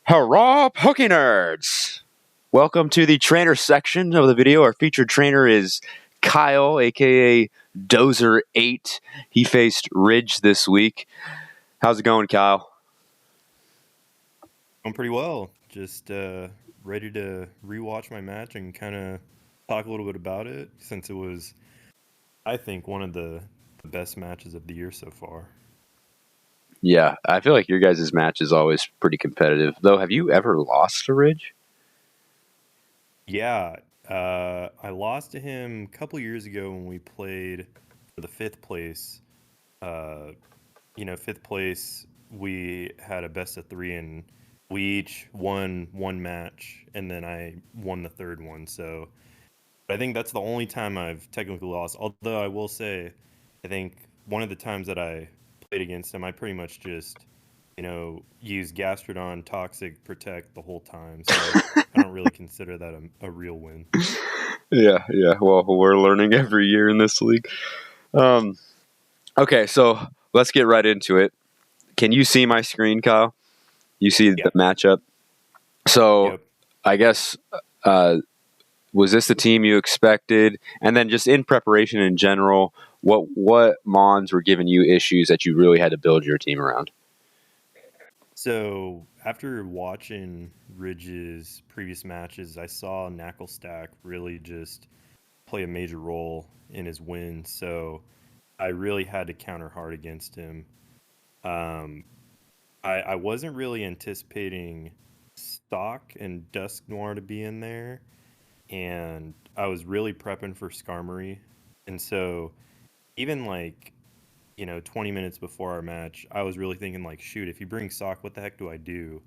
Hurrah, Poke Nerds! Welcome to the trainer section of the video. Our featured trainer is Kyle, aka Dozer8. He faced Ridge this week. How's it going, Kyle? Going pretty well. Just ready to rewatch my match and kind of talk a little bit about it since it was, I think, one of the best matches of the year so far. Yeah, I feel like your guys' match is always pretty competitive. Though, have you ever lost to Ridge? Yeah, I lost to him a couple years ago when we played for the fifth place. Uh, fifth place, we had a best of three and we each won one match and then I won the third one. So I think that's the only time I've technically lost. Although I will say, I think one of the times that I played against him, I pretty much just, used Gastrodon, Toxic, Protect the whole time. So I don't really consider that a real win. Yeah. Well, we're learning every year in this league. Okay, so let's get right into it. Can you see my screen, Kyle? You see Yeah. the matchup? So, Yep. I guess was this the team you expected? And then just in preparation in general, what mons were giving you issues that you really had to build your team around? So after watching Ridge's previous matches, I saw Knuckle Stack really just play a major role in his win. So I really had to counter hard against him. Um, I wasn't really anticipating Stock and Dusk Noir to be in there, and I was really prepping for Skarmory. And so even 20 minutes before our match, I was really thinking like, shoot, if you bring Sock, what the heck do I do?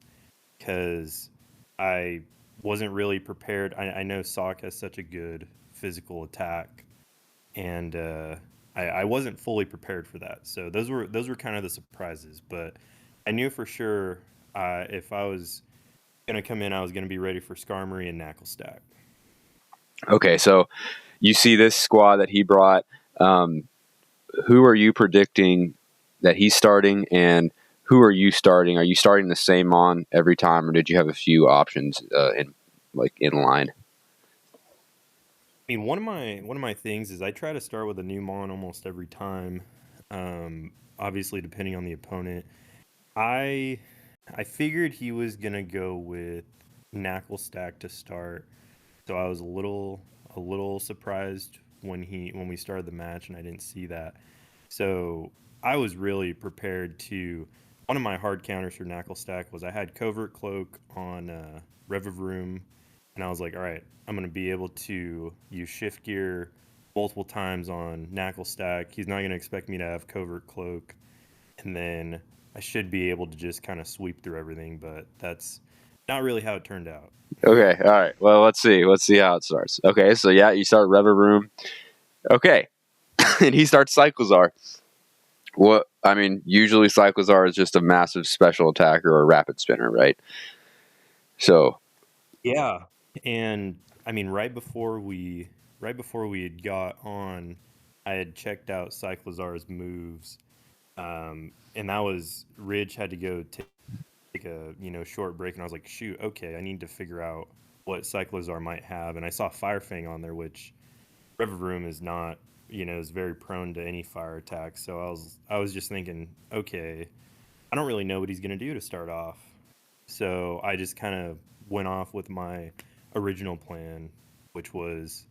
Because I wasn't really prepared. I know Sock has such a good physical attack, and I wasn't fully prepared for that. So those were kind of the surprises. But I knew for sure if I was gonna come in, I was gonna be ready for Skarmory and Knuckle Stack. Okay, so you see this squad that he brought. Um, who are you predicting that he's starting, and who are you starting? Are you starting the same mon every time, or did you have a few options in line? I mean, one of my things is I try to start with a new mon almost every time. Obviously, depending on the opponent. I I figured he was gonna go with Knuckle Stack to start, so I was a little surprised when we started the match and I didn't see that. So I was really prepared to. One of my hard counters for Knuckle Stack was I had Covert Cloak on Revavroom, and I was like, all right, I'm gonna be able to use Shift Gear multiple times on Knuckle Stack. He's not gonna expect me to have Covert Cloak, and then I should be able to just kind of sweep through everything, but that's not really how it turned out. Okay, all right. Well, let's see. Let's see how it starts. Okay, so yeah, you start Rever Room. Okay, and he starts Cyclozar. What I mean, usually Cyclozar is just a massive special attacker or a rapid spinner, right? So Yeah, and I mean, right before we had got on, I had checked out Cyclozar's moves, and that was Ridge had to go take a short break, and I was like, shoot, okay, I need to figure out what Cyclozar might have, and I saw Firefang on there, which Revavroom is not, is very prone to any fire attacks. So I was just thinking, okay, I don't really know what he's gonna do to start off. So I just kind of went off with my original plan, which was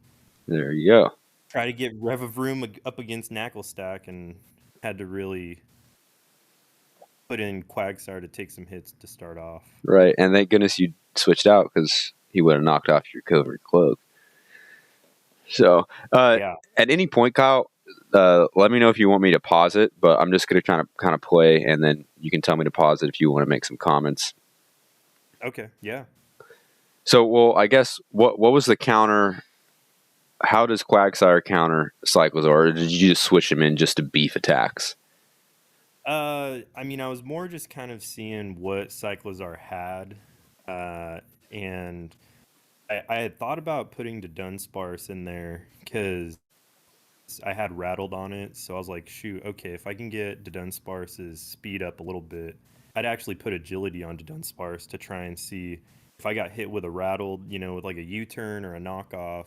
there you go. try to get Revavroom up against Knuckle Stack, and had to really put in Quagsire to take some hits to start off. Right, and thank goodness you switched out because he would have knocked off your covert cloak. So, Yeah. at any point, Kyle, let me know if you want me to pause it. But I'm just going to kind of play, and then you can tell me to pause it if you want to make some comments. Okay. Yeah. So, well, I guess what was the counter? How does Quagsire counter Cycles, or did you just switch him in just to beef attacks? I mean, I was more just kind of seeing what Cyclozar had, and I had thought about putting the Dunsparce in there because I had rattled on it. So I was like, shoot, okay, if I can get the Dunsparce's speed up a little bit, I'd actually put agility onto Dunsparce to try and see if I got hit with a rattled, with like a U-turn or a knockoff,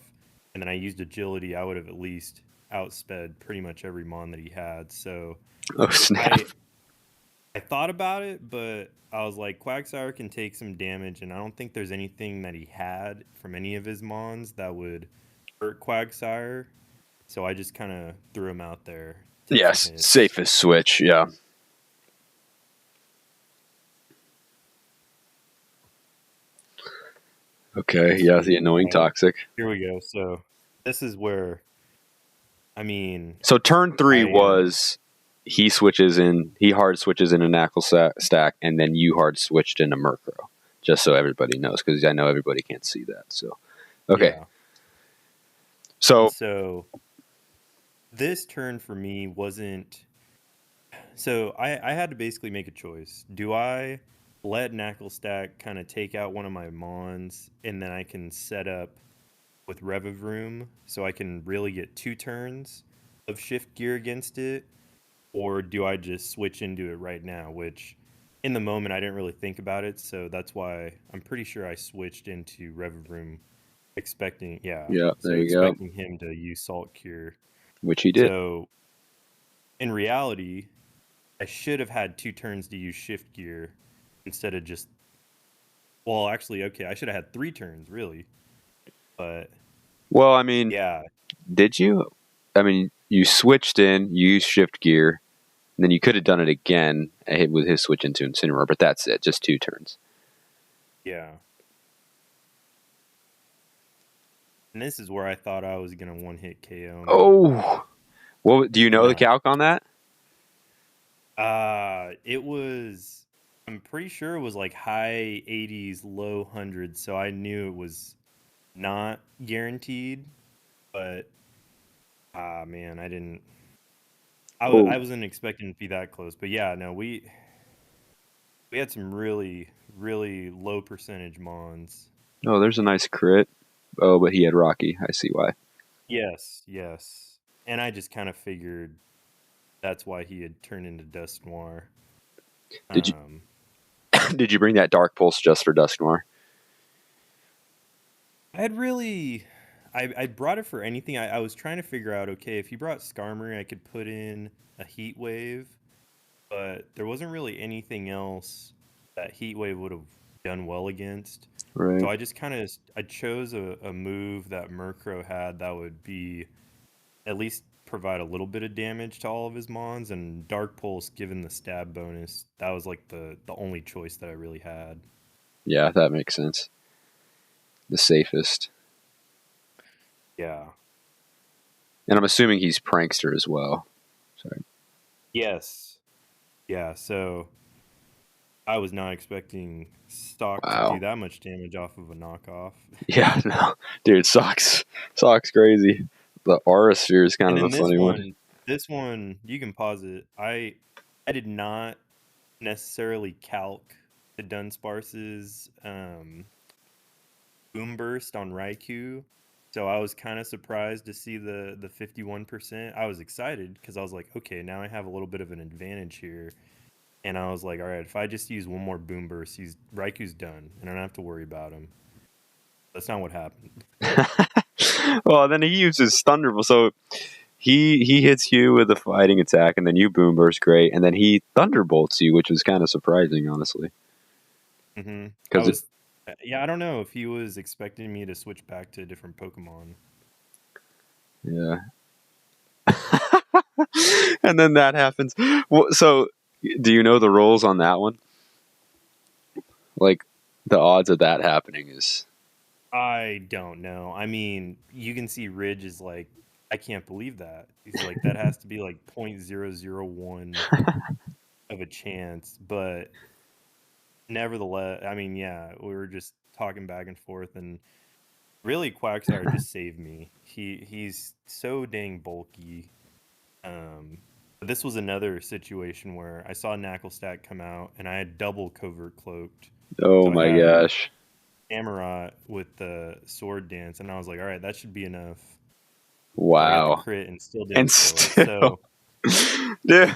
and then I used agility, I would have at least outsped pretty much every mon that he had. So Oh snap! I I thought about it, but I was like, Quagsire can take some damage, and I don't think there's anything that he had from any of his mons that would hurt Quagsire. So I just kind of threw him out there, take some Yes, hits. safest switch. Yeah. Okay. Yeah, the Sweet. annoying All right, toxic. here we go. So this is where, I mean, So turn I three am. was he switches in, he hard switches in a knuckle stack, and then you hard switched in a Murkrow. Just so everybody knows, because I know everybody can't see that. So, okay. Yeah. And So, so this turn for me wasn't. So I had to basically make a choice. Do I let Knucklestack kind of take out one of my Mons and then I can set up with Revivroom so I can really get 2 turns of shift gear against it? Or do I just switch into it right now? Which in the moment I didn't really think about it, so that's why I'm pretty sure I switched into Revivroom expecting, yeah, yeah, so there you go. expecting him to use Salt Cure. Which he did. So in reality, I should have had 2 turns to use shift gear instead of just. Well, actually, okay, I should have had 3 turns really, but Well, I mean, yeah, did you? I mean, you switched in, you used shift gear, and then you could have done it again with his switch into Incineroar, but that's it. Just 2 turns. yeah. And this is where I thought I was gonna one hit KO him, but Oh, well, do you know the no. calc on that? It was. I'm pretty sure it was like high 80s, low hundreds, so I knew it was not guaranteed. But man, I didn't. I Oh, wasn't expecting to be that close. But yeah, no, we had some really, really low percentage mons. oh, there's a nice crit. Oh, but he had Rocky. I see why. Yes, yes. And I just kind of figured that's why he had turned into Dust Noir. Did you Um, did you bring that Dark Pulse just for Dusknoir? I had really, I brought it for anything. I was trying to figure out, okay, if he brought Skarmory, I could put in a Heat Wave, but there wasn't really anything else that Heat Wave would have done well against. So Right. I just kind of I chose a move that Murkrow had that would be at least provide a little bit of damage to all of his mons, and Dark Pulse, given the stab bonus, that was like the only choice that I really had. Yeah, that makes sense. The safest. Yeah. And I'm assuming he's prankster as well. Sorry. Yes. Yeah. So I was not expecting Stock to do Wow. that much damage off of a knockoff. Yeah, no. Dude, Sock's crazy. The aura sphere is kind And of then a funny one. this one, you can pause it. I did not necessarily calc the Dunsparce's boom burst on Raikou. So I was kind of surprised to see the 51%. I was excited because I was like, okay, now I have a little bit of an advantage here. And I was like, all right, if I just use one more boom burst, Raikou's done, and I don't have to worry about him. That's not what happened. Well, then he uses Thunderbolt. So he hits you with a fighting attack, and then you boom burst great, and then he thunderbolts you, which was kind of surprising, honestly. I Because it, was, yeah, I don't know if he was expecting me to switch back to a different Pokemon. yeah. And then that happens. Well, so, do you know the rules on that one? Like, the odds of that happening is. I don't know. I mean, you can see Ridge is like, I can't believe that. He's like, that has to be like 0.001 of a chance. But nevertheless, I mean, yeah, we were just talking back and forth, and really, Quagsire just saved me. He's so dang bulky. But this was another situation where I saw Knucklestack come out, and I had double covert cloaked. Oh So I my had gosh. Amarot with the sword dance, and I was like, all right, that should be enough. So I got the Wow. crit and still And didn't kill it. still. So Dude,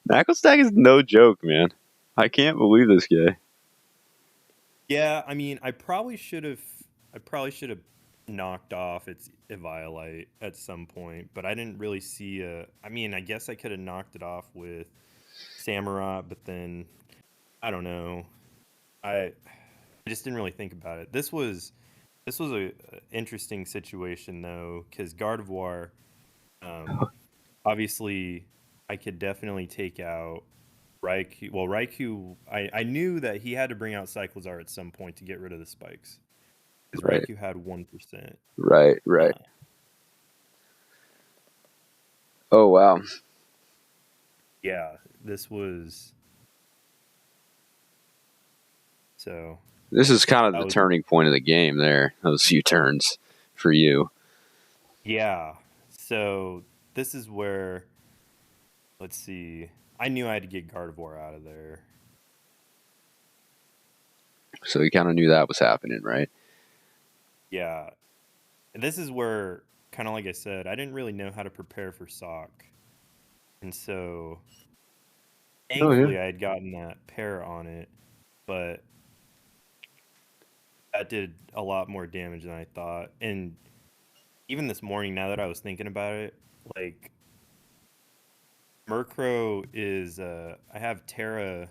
Knuckle Stack is no joke, man. I can't believe this guy. Yeah, I mean, I probably should have knocked off its Eviolite at some point, but I didn't really see a. I mean, I guess I could have knocked it off with Samurai, but then I don't know. I just didn't really think about it. This was a interesting situation though, because Gardevoir, um, obviously, I could definitely take out Raikou. Well, Raikou, I knew that he had to bring out Cyclizar at some point to get rid of the spikes, because Right, Raikou had 1%. right, right. Uh, Oh wow, yeah, this was so this is kind of that the was turning point of the game. There, those few turns for you. yeah. So this is where let's see. I knew I had to get Gardevoir out of there. So you kind of knew that was happening, right? Yeah, and this is where kind of like I said, I didn't really know how to prepare for sock, and so Oh yeah. thankfully I had gotten that pair on it, but that did a lot more damage than I thought. And even this morning, now that I was thinking about it, like Murkrow is I have Terra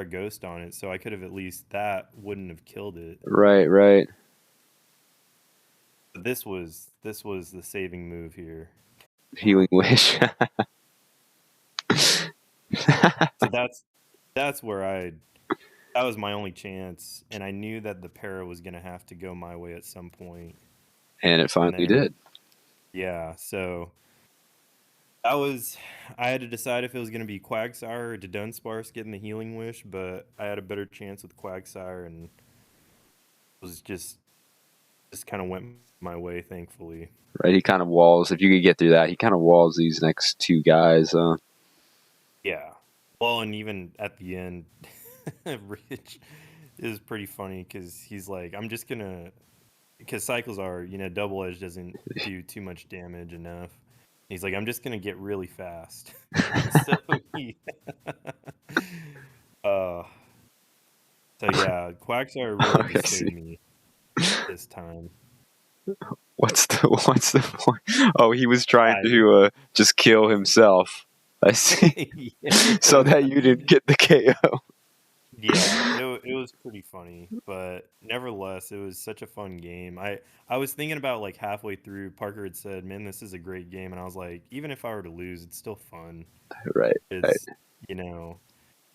Ghost on it, so I could have at least that wouldn't have killed it. Right, right. But this was the saving move here. Healing wish. So that's where I that was my only chance, and I knew that the para was gonna have to go my way at some point. And it And finally then did. yeah, so that was I had to decide if it was gonna be Quagsire or Dunsparce getting the healing wish, but I had a better chance with Quagsire and was just kind of went my way, thankfully. Right, he kind of walls. If you could get through that, he kind of walls these next two guys. Yeah. Well, and even at the end, Rich is pretty funny because he's like, I'm just gonna, because cycles are, double edge doesn't do too much damage enough. He's like, I'm just gonna get really fast. so he, uh, so yeah, Quagsire really Okay, just saved see. me this time. What's the point? Oh, he was trying I, to just kill himself. I see. yeah, So that you didn't get the KO. yeah, it was pretty funny, but nevertheless, it was such a fun game. I was thinking about like halfway through, Parker had said, "Man, this is a great game," and I was like, even if I were to lose, it's still fun. Right, right. It's you know,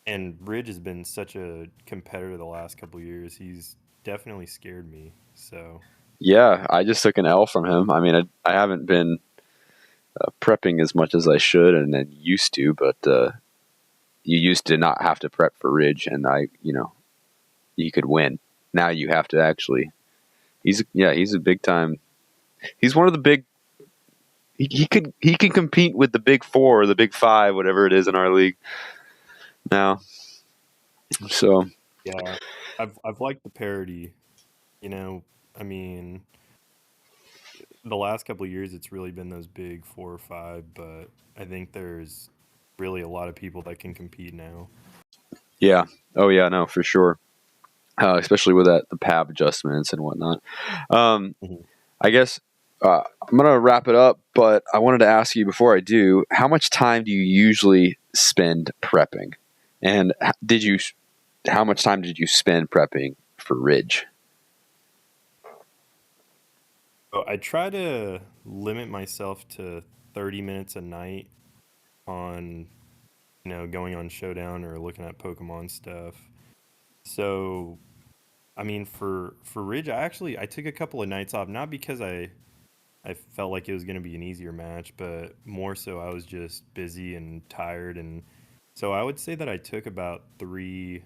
and Ridge has been such a competitor the last couple years. He's definitely scared me. So Yeah, I just took an L from him. I mean, I haven't been prepping as much as I should and used to, but you used to not have to prep for Ridge, and you could win. Now you have to actually. He's a big time. He's one of the big. He can compete with the big four or the big five, whatever it is in our league now. So yeah, I've liked the parody. I mean, the last couple of years, it's really been those big 4 or 5, but I think there's really a lot of people that can compete now. yeah, oh yeah, no, for sure. Especially with the PAB adjustments and whatnot. Um, Mhm. I guess I'm gonna wrap it up, but I wanted to ask you before I do, how much time do you usually spend prepping, and how much time did you spend prepping for Ridge? So I try to limit myself to 30 minutes a night on, going on Showdown or looking at Pokemon stuff. So, I mean, for Ridge, I took a couple of nights off, not because I felt like it was going to be an easier match, but more so I was just busy and tired, and so I would say that I took about three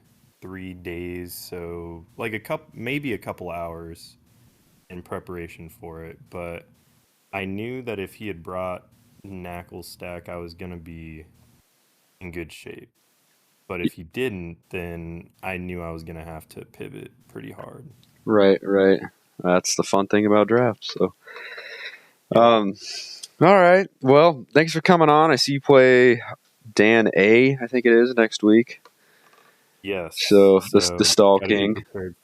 days, so like maybe a couple hours in preparation for it. But I knew that if he had brought Knackle Stack, I was going to be in good shape. But if he didn't, then I knew I was going to have to pivot pretty hard. Right, right. That's the fun thing about drafts. So, Yep. all right. Well, thanks for coming on. I see you play Dan A. I think it is next week. Yes. So the So stall gotta get king. prepared.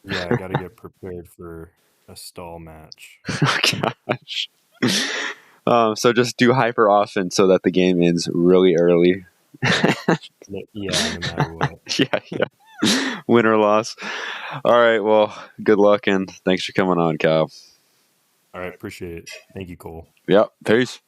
Yeah, gotta get prepared for a stall match. Oh, gosh. So just do hyper often so that the game ends really early. Yeah, no matter what. Yeah, yeah. Win or loss. All right. Well, good luck and thanks for coming on, Kyle. All right, appreciate it. Thank you, Cole. Yep. Peace.